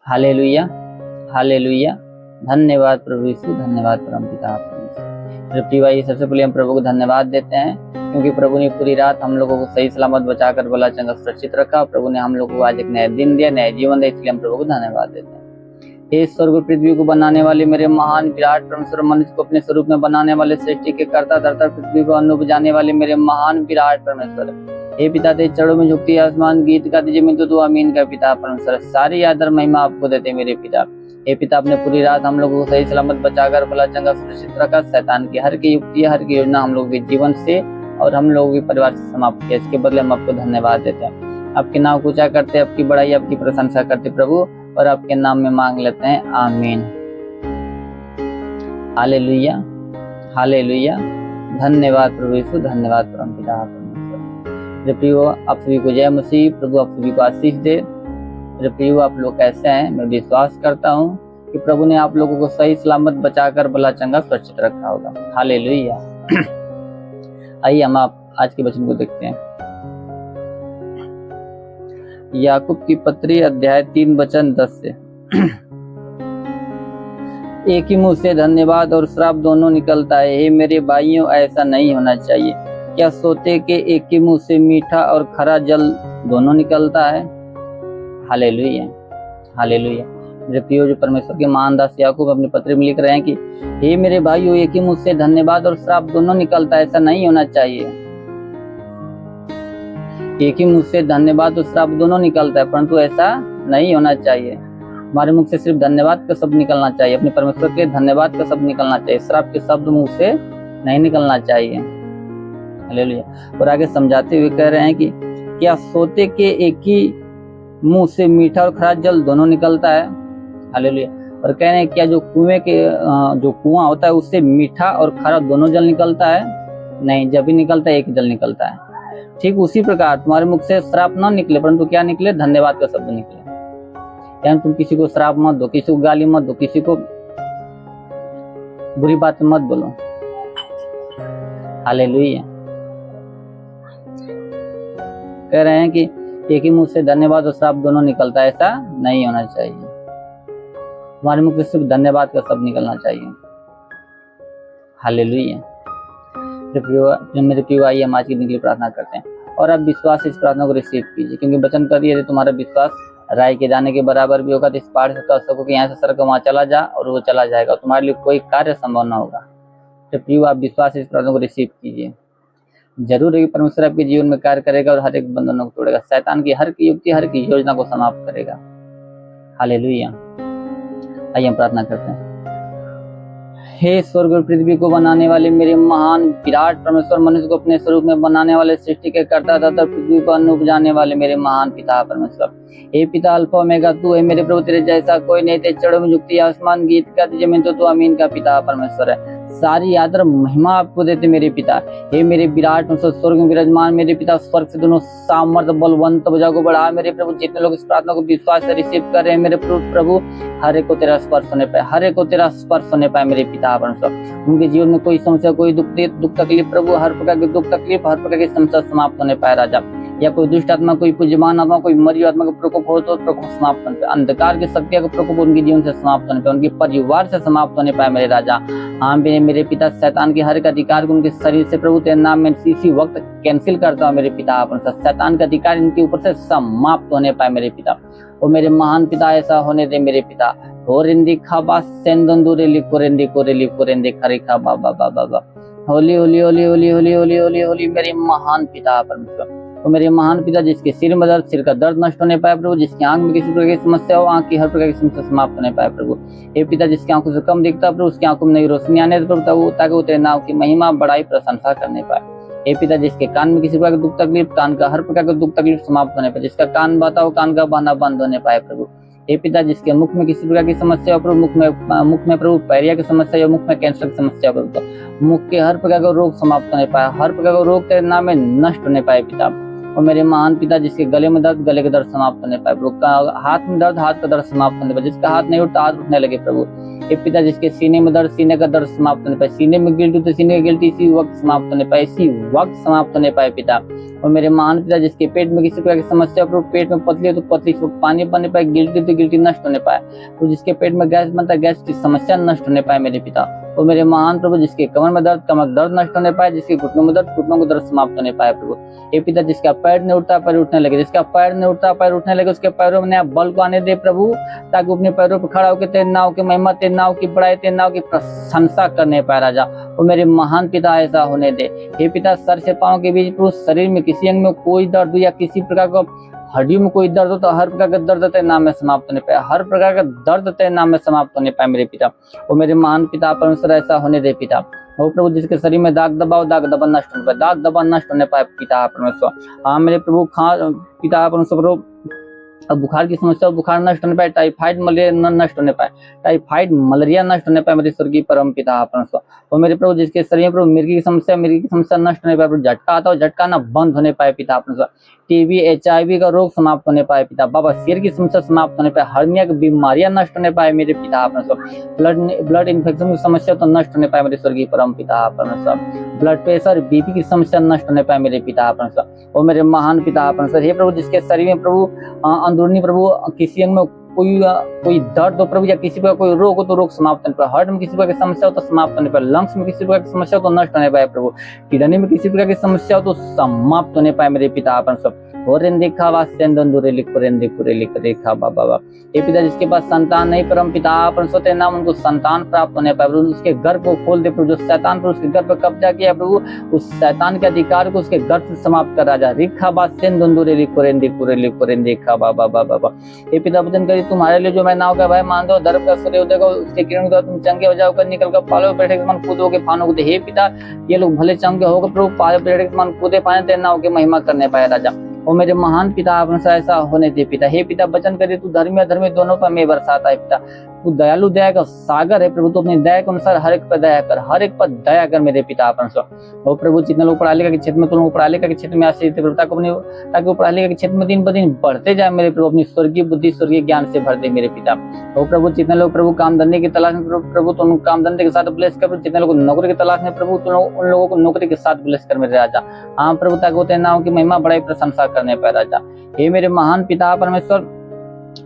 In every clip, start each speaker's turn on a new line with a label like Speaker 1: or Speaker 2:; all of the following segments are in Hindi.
Speaker 1: Hallelujah, hallelujah. धन्यवाद प्रभु यीशु, धन्यवाद परमपिता परमेश्वर। प्रिय भाई, सबसे पहले हम प्रभु को धन्यवाद देते हैं क्योंकि प्रभु ने पूरी रात हम लोगों को सही सलामत बचाकर भला चंगा सुरक्षित रखा। प्रभु ने हम लोगों को आज एक नया दिन दिया, नया जीवन दिया, इसलिए हम प्रभु को धन्यवाद देते हैं। हे स्वर्ग और पृथ्वी को बनाने वाले मेरे महान विराट परमेश्वर, मनुष्य को अपने स्वरूप में बनाने वाले, सृष्टि के कर्ता धर्ता पृथ्वी को अन्न उपजाने वाले मेरे महान विराट परमेश्वर। हे पिता, तेरे चरणों में झुकती आसमान गीत गाती जमीन तो तू आमीन का पिता परमेश्वर। सारी आदर महिमा आपको देते मेरे पिता। हे पिता, अपने पूरी रात हम लोगों को सही सलामत बचाकर भला चंगा सुरक्षित रखा। शैतान की हर की युक्ति, हर की योजना हम लोगों के जीवन से और हम लोगों के परिवार से समाप्त किया। इसके बदले हम आपको धन्यवाद देते हैं। आपके नाम को ऊंचा करते, आपकी बड़ाई, आपकी प्रशंसा करते प्रभु, और आपके नाम में मांग लेते हैं, आमीन। Hallelujah, hallelujah. धन्यवाद प्रभु यीशु, धन्यवाद परमपिता परमेश्वर। प्रियो, आप सभी को जय मसीह। प्रभु आप सभी को आशीष दे। मेरे प्रियो, आप लोग कैसे हैं? मैं विश्वास करता हूँ कि प्रभु ने आप लोगों को सही सलामत बचाकर भला चंगा सुरक्षित रखा होगा। हालेलुया। आइए हम आप आज के वचन को देखते हैं। याकूब की पत्री अध्याय 3 वचन 10 से। एक ही मुंह से धन्यवाद और श्राप दोनों निकलता है। हे मेरे भाइयों, ऐसा नहीं होना चाहिए। क्या सोते के एक ही मुंह से मीठा और खरा जल दोनों निकलता है? Hallelujah, hallelujah. मेरे प्रियो, जो परमेश्वर के महान दास याकूब अपनी पत्री में लिख रहे हैं कि हे मेरे भाइयों, एक ही मुंह से धन्यवाद और श्राप दोनों निकलता है, ऐसा नहीं होना चाहिए। एक ही मुंह से धन्यवाद और श्राप दोनों निकलता है, परंतु ऐसा नहीं होना चाहिए। हमारे मुख से सिर्फ धन्यवाद का शब्द निकलना चाहिए, अपने परमेश्वर के धन्यवाद का शब्द निकलना चाहिए। श्राप के शब्द मुंह से नहीं निकलना चाहिए। हालेलुया। और आगे समझाते हुए कह रहे हैं कि क्या सोते के एक ही मुंह से मीठा और खरा जल दोनों निकलता है? हालेलुया। और कह रहे हैं क्या जो कुआं होता है उससे मीठा और खरा दोनों जल निकलता है? नहीं, जब भी निकलता है एक जल निकलता है। ठीक उसी प्रकार तुम्हारे मुख से श्राप न निकले, परंतु क्या निकले? धन्यवाद का शब्द निकले। यानी तुम किसी को श्राप मत दो, किसी को गाली मत दो, किसी को बुरी बात मत बोलो। हालेलुया। कह रहे हैं कि एक ही मुंह से धन्यवाद और श्राप दोनों निकलता है, ऐसा नहीं होना चाहिए। तुम्हारे मुख से सिर्फ धन्यवाद का शब्द निकलना चाहिए। हालेलुया। मेरे प्रियो, आइए हम आज की दिन के लिए प्रार्थना करते हैं और आप विश्वास से इस प्रार्थना को रिसीव कीजिए, क्योंकि वचन कर यदि तुम्हारा विश्वास राय के दाने के बराबर भी होगा तो इस पहाड़ से कह सको कि यहाँ से सर वहां चला जा, और वो चला जाएगा। तुम्हारे लिए कोई कार्य संभव न होगा। तो प्रियो, आप विश्वास से इस प्रार्थना को रिसीव कीजिए। जरूर है कि परमेश्वर आपके जीवन में कार्य करेगा और हर एक बंधनों को तोड़ेगा। शैतान की हर की युक्ति, हर की योजना को समाप्त करेगा। हालेलुया। आइए हम प्रार्थना करते हैं। हे स्वर्ग और पृथ्वी को बनाने वाले मेरे महान विराट परमेश्वर, मनुष्य को अपने स्वरूप में बनाने वाले, सृष्टि के कर्ता तथा पृथ्वी को अन्न उपजाने वाले मेरे महान पिता परमेश्वर। हे पिता, अल्फा ओमेगा तू है मेरे प्रभु, तेरे जैसा कोई नहीं। तेरे चरणों में झुकती आसमान गीत गाती जमीन तो तू आमीन का पिता परमेश्वर है। सारी आदर महिमा आपको देते मेरे पिता। हे मेरे विराट स्वर्ग में विराजमान मेरे पिता, स्वर्ग से दोनों सामर्थ बलवंत भुजा को बढ़ा मेरे प्रभु। जितने लोग इस प्रार्थना को विश्वास से रिसीव कर रहे हैं मेरे प्रभु, हर एक को तेरा स्पर्श होने पाए, हर एक को तेरा स्पर्श होने पाए मेरे पिता परमेश्वर। उनके जीवन में कोई समस्या, कोई दुख तकलीफ प्रभु, हर प्रकार की दुख तकलीफ, हर प्रकार की समस्या समाप्त होने पाए राजा। या कोई दुष्ट आत्मा, कोई पूज्यमान आत्मा, कोई मरी आत्मा का प्रकोप हो तो प्रकोप समाप्त होने पाए। अंधकार की शक्तियों का प्रकोप उनके जीवन से समाप्त होने पाए, उनके परिवार से समाप्त होने पाए मेरे राजा। हाँ मेरे पिता, शैतान के हर एक अधिकार को उनके शरीर से प्रभु तेरे नाम में इसी वक्त कैंसिल करता हूँ मेरे पिता परमेश्वर। शैतान का अधिकार इनके ऊपर से समाप्त होने पाए मेरे पिता। और मेरे महान पिता, ऐसा होने दे मेरे पिता। होरिंदी खाबा सेंदंदुरे लिकोरेंदी कोरेली कोरेंदी खरी खाबा बाबा बाबा। होली होली होली होली होली होली होली होली मेरे महान पिता परमेश्वर। तो मेरे महान पिता, जिसके सिर में दर्द, सिर का दर्द नष्ट होने पाए प्रभु, जिसकी आंख में किसी प्रकार की समस्या हो, आंख की हर प्रकार की समस्या समाप्त होने पाए प्रभु। हे पिता, जिसकी आंखों से कम दिखता प्रभु, उसकी आंखों में नई रोशनी आने दे प्रभु, ताकि वो तेरे नाम की महिमा बड़ाई प्रशंसा करने पाए। हे पिता, जिसके कान में किसी प्रकार की दुख तकलीफ, कान का हर प्रकार का दुख तकलीफ समाप्त होने पाए, जिसका कान बहता हो कान का बहना बंद होने पाए प्रभु। हे पिता, जिसके मुख में किसी प्रकार की समस्या हो प्रभु, मुख में प्रभु पैरिया की समस्या हो, मुख में कैंसर की समस्या हो प्रभु, मुख के हर प्रकार का रोग समाप्त होने पाए, हर प्रकार का रोग तेरे नाम में नष्ट होने पाए पिता। और मेरे महान पिता जिसके गले में दर्द, गले का दर्द समाप्त होने पाए प्रभु। हाथ में दर्द, हाथ का दर्द समाप्त होने पाए। जिसका हाथ नहीं उठता, हाथ उठने लगे प्रभु। हे पिता जिसके सीने में दर्द, सीने का दर्द समाप्त होने पाए। सीने में गिल्टी तो सीने की गिल्टी इसी वक्त समाप्त होने पाए, इसी वक्त समाप्त होने पाए पिता। और मेरे महान पिता जिसके पेट में किसी प्रकार की समस्या प्रभु, पेट में पतली है तो पतली, पानी बनने पाए, गिल्टी तो गिल्टी नष्ट होने पाए। तो जिसके पेट में गैस बनता है, गैस की समस्या नष्ट होने पाए मेरे पिता। और मेरे महान प्रभु जिसके कमर में दर्द, कमर दर्द नष्ट होने पाए। जिसके घुटनों में दर्द, घुटनों को दर्द समाप्त होने पाए प्रभु। हे पिता जिसका पैर नहीं उठता, पैर उठने लगे। जिसका पैर नहीं उठता, पैर उठने लगे। उसके पैरों में नया बल को आने दे प्रभु, ताकि अपने पैरों पर खड़ा होकर तेरे नाम की महिमा, तेरे नाम की बड़ाई, तेरे नाम की प्रशंसा करने पाए राजा। और मेरे महान पिता ऐसा होने दे। हे पिता सर से पांव के बीच प्रभु, शरीर में किसी अंग में कोई दर्द हो या किसी प्रकार का हड्डियों में कोई दर्द हो तो हर प्रकार का दर्द तेरे नाम में समाप्त होने पाए। हर प्रकार का दर्द तेरे नाम में समाप्त होने पाए मेरे पिता। और मेरे महान पिता परमेश्वर ऐसा होने दे पिता। ओ प्रभु जिसके शरीर में दाग दबाओ, दाग दबा नष्ट होने पाए, दाग दबा नष्ट होने पाए पिता परमेश्वर। हाँ मेरे प्रभु पिता परमेश्वर प्रभु, अब बुखार की समस्या, बुखार नष्ट होने पाए। टाइफाइड मलेरिया नष्ट होने पाए, टाइफाइड मलेरिया नष्ट होने पाए मेरे स्वर्गीय परम पिता परमेश्वर। और मेरे प्रभु जिसके शरीर में प्रभु मिर्गी की समस्या, मिर्गी की समस्या नष्ट होने पाए। झटका आता हो, झटका ना बंद होने पाए पिता परमेश्वर। टीबी, HIV का रोग समाप्त होने पाए पिता। बाबा सिर की समस्या समाप्त होने पाए। हर्निया की बीमारियां नष्ट होने पाए मेरे पिता परमेश्वर। ब्लड इन्फेक्शन की समस्या तो नष्ट होने पाए मेरे स्वर्गीय परम पिता परमेश्वर। ब्लड प्रेशर, BP की समस्या नष्ट होने पाए मेरे पिता परमेश्वर। और मेरे महान पिता परमेश्वर। हे प्रभु जिसके शरीर में प्रभु अंदरूनी प्रभु किसी अंग में कोई दर्द हो प्रभु, या किसी प्रकार कोई रोग हो तो रोग समाप्त होने पाए। हार्ट में किसी प्रकार की समस्या हो तो समाप्त होने पाए। लंग्स में किसी प्रकार की समस्या हो तो नष्ट होने पाए प्रभु। किडनी में किसी प्रकार की समस्या हो तो समाप्त होने पाए मेरे पिता परमेश्वर। बाबा हे पिता जिसके पास संतान नहीं परम पिता परमेश्वर तेरे नाम उनको संतान प्राप्त होने पाए प्रभु। उसके गर्भ को खोल दे प्रभु। जो शैतान पर उसके गर्भ पर कब्जा किया प्रभु, उस शैतान के अधिकार को उसके गर्भ से समाप्त कर राजा। रिखा बासेंदुरे लिखोरेंदे कुरे लिखोरेंदे खा बाबा बाबा। हे पिता वचन करिए तुम्हारे लिए जो मैं नाव का भाई मान दो, धर्म का सूर्योदय को उसके किरण को तुम चंगे हो जाओगे, निकल कर पालो बैठे मन कूदोगे फानोगे। हे पिता ये लोग भले चंगे होगा प्रभु, पालो बैठे मन कूदे पाने तेरे नाव की महिमा करने पाए राजा। और मेरे महान पिता परमेश्वर ऐसा होने दे पिता। हे पिता वचन करे तू धर्मी अधर्मी दोनों पर मैं बरसाता है पिता। तू दयालु दया का सागर है प्रभु। तू अपनी दया के अनुसार हर एक पर दया कर, हर एक पर दया कर मेरे पिता परमेश्वर। और प्रभु जितने लोग पढ़ा लिखा के क्षेत्र में, तो लोग पढ़ा लिखा के क्षेत्र में आश्रित प्रभु, ताकि वो पढ़ा लिखा के क्षेत्र में दिन ब दिन बढ़ते जाए मेरे प्रभु। अपनी स्वर्गीय बुद्धि, स्वर्गीय ज्ञान से भर दे मेरे पिता। और प्रभु जितने लोग प्रभु काम धंधे की तलाश में प्रभु, तो उन काम धंधे के साथ ब्लेस कर। जितने लोग नौकरी की तलाश में प्रभु, तो उन लोगों को नौकरी के साथ ब्लेस कर मेरे राजा। हाँ प्रभु ताकि वो तेरे नाम की महिमा बड़ाई प्रशंसा करने पाए राजा। हे मेरे महान पिता परमेश्वर,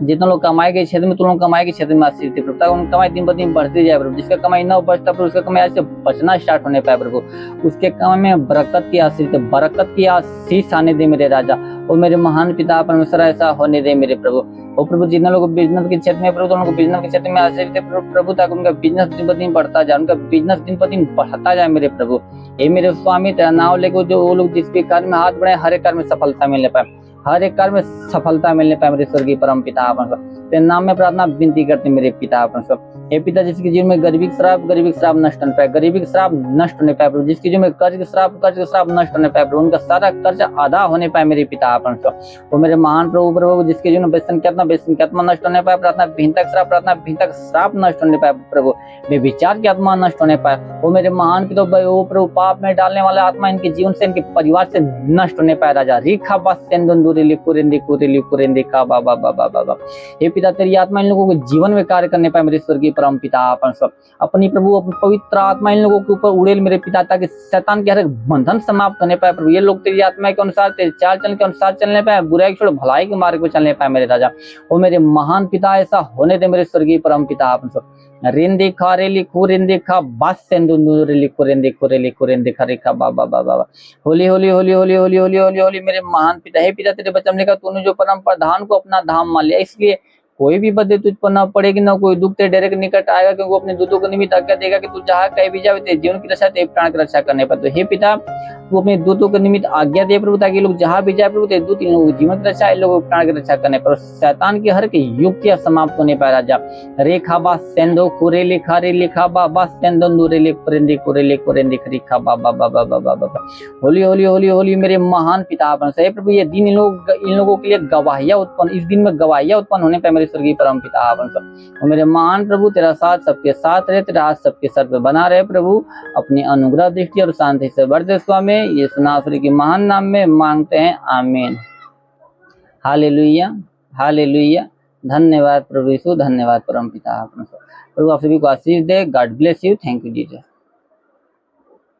Speaker 1: जितने लोग कमाई के क्षेत्र में, तो लोग कमाई के क्षेत्र में आश्रित थे प्रभु, ताकि उनकी कमाई दिन ब दिन बढ़ती जाए प्रभु। जिसका कमाई न बचता प्रभु, उसका कमाई आज से बचना स्टार्ट होने पाए प्रभु। उसके कमाई में बरकत की आशीष, बरकत की आशीष आने दे मेरे राजा। और मेरे महान पिता परमेश्वर ऐसा होने दे मेरे प्रभु। और प्रभु जितने लोग बिजनेस के क्षेत्र में प्रभु, तो उनको बिजनेस के क्षेत्र में आश्रित थे प्रभु, ताकि उनका बिजनेस दिन ब दिन बढ़ता जाए, उनका बिजनेस दिन ब दिन बढ़ता जाए मेरे प्रभु। हे मेरे स्वामी तेरा नाम लेकर जो वो लोग जिस भी कार्य में हाथ बढ़ाए, हर एक कार्य में सफलता मिलने पाए, हर एक कार्य में सफलता मिलने पाए मेरे स्वर्गीय परम पिता परमेश्वर। तेरे नाम में प्रार्थना विनती करते मेरे पिता परमेश्वर। हे पिता जिसके जीवन में गरीबी का श्राप नष्ट होने पाए, गरीबी का श्राप नष्ट होने पाए प्रभु। जिसके जीवन में कर्ज का श्राप नष्ट होने पाए प्रभु, उनका सारा कर्ज आधा होने पाए मेरे पिता परमेश्वर। वो मेरे महान प्रभु जिसके जीवन में व्यसन की आत्मा नष्ट होने पाए, प्रार्थना भिन्नता का श्राप नष्ट होने पाए प्रभु। विचार की आत्मा नष्ट होने पाए। वो मेरे महान पिता वो प्रभु पाप में डालने वाला आत्मा इनके जीवन से, इनके परिवार से नष्ट होने पाए राजा। रिखा बासेंदुरे लिखोरेंदे खा बाबा बाबा बाबा। हे पिता तेरी आत्मा इन लोगों के जीवन में कार्य करने पाए मेरे स्वर्गीय परम पिता परमेश्वर। अपनी प्रभु अपनी पवित्र आत्मा इन लोगों के ऊपर उड़ेल मेरे पिता, ताकि शैतान के हर एक बंधन समाप्त होने पाए प्रभु। ये लोग तेरी आत्मा के अनुसार, तेरे चाल चलन के अनुसार चलने पाए, बुराई छोड़ भलाई के मार्ग पर चलने पाए मेरे राजा। वो मेरे महान पिता ऐसा होने दे मेरे स्वर्गीय परम पिता परमेश्वर। रेंदे खा रे लिखो रेंदे खा बास सेंदुरे लिखो रेंदे खा रेखा बाबा बाबा। होली होली होली होली होली होली होली होली मेरे महान पिता। हे पिता तेरे बचन ने कहा तूने जो परम प्रधान को अपना धाम मान लिया, इसलिए कोई भी बदले तुझ पर न पड़ेगी, न कोई दुख तेरे डेरे के निकट आएगा, क्योंकि वो अपने दूतों को निमित्त आज्ञा देगा कि तू जहाँ कहीं भी जाए तेरे जीवन की रक्षा, तेरे प्राण की रक्षा करने पर। तो हे पिता तू अपने दूतों के निमित्त आज्ञा दे प्रभु, ताकि लोग जहाँ भी जाए प्रभु तेरे दूत इन लोगों जीवन की रक्षा, इन लोगों प्राण की रक्षा करने पर। शैतान की हर की युक्तियां समाप्त होने पाए राजा। रेखा बा सेंदो कुरे लिखा रे लिखा बाबा सेंदो नूरे लिखोरेंदे खरीखा बाबा बाबा बाबा बाबा। होली होली होली होली मेरे महान पिता परमेश्वर। प्रभु ये दिन इन लोगों के लिए गवाहियां उत्पन्न, इस दिन में गवाहियां उत्पन्न होने पाए मेरे सर्वेश्वर की परम पिता अपन सब। और मेरे महान प्रभु तेरा साथ सबके साथ रहे, तेरा हाथ सबके सर पे बना रहे प्रभु, अपनी अनुग्रह दृष्टि और शांति से बढ़ दे स्वामी। यीशु नासरी के महान नाम में मांगते हैं, आमीन। Hallelujah, hallelujah. धन्यवाद प्रभु यीशु, धन्यवाद परम पिता अपन सब। प्रभु आप सभी को आशीष दे। God bless you. Thank you Jesus.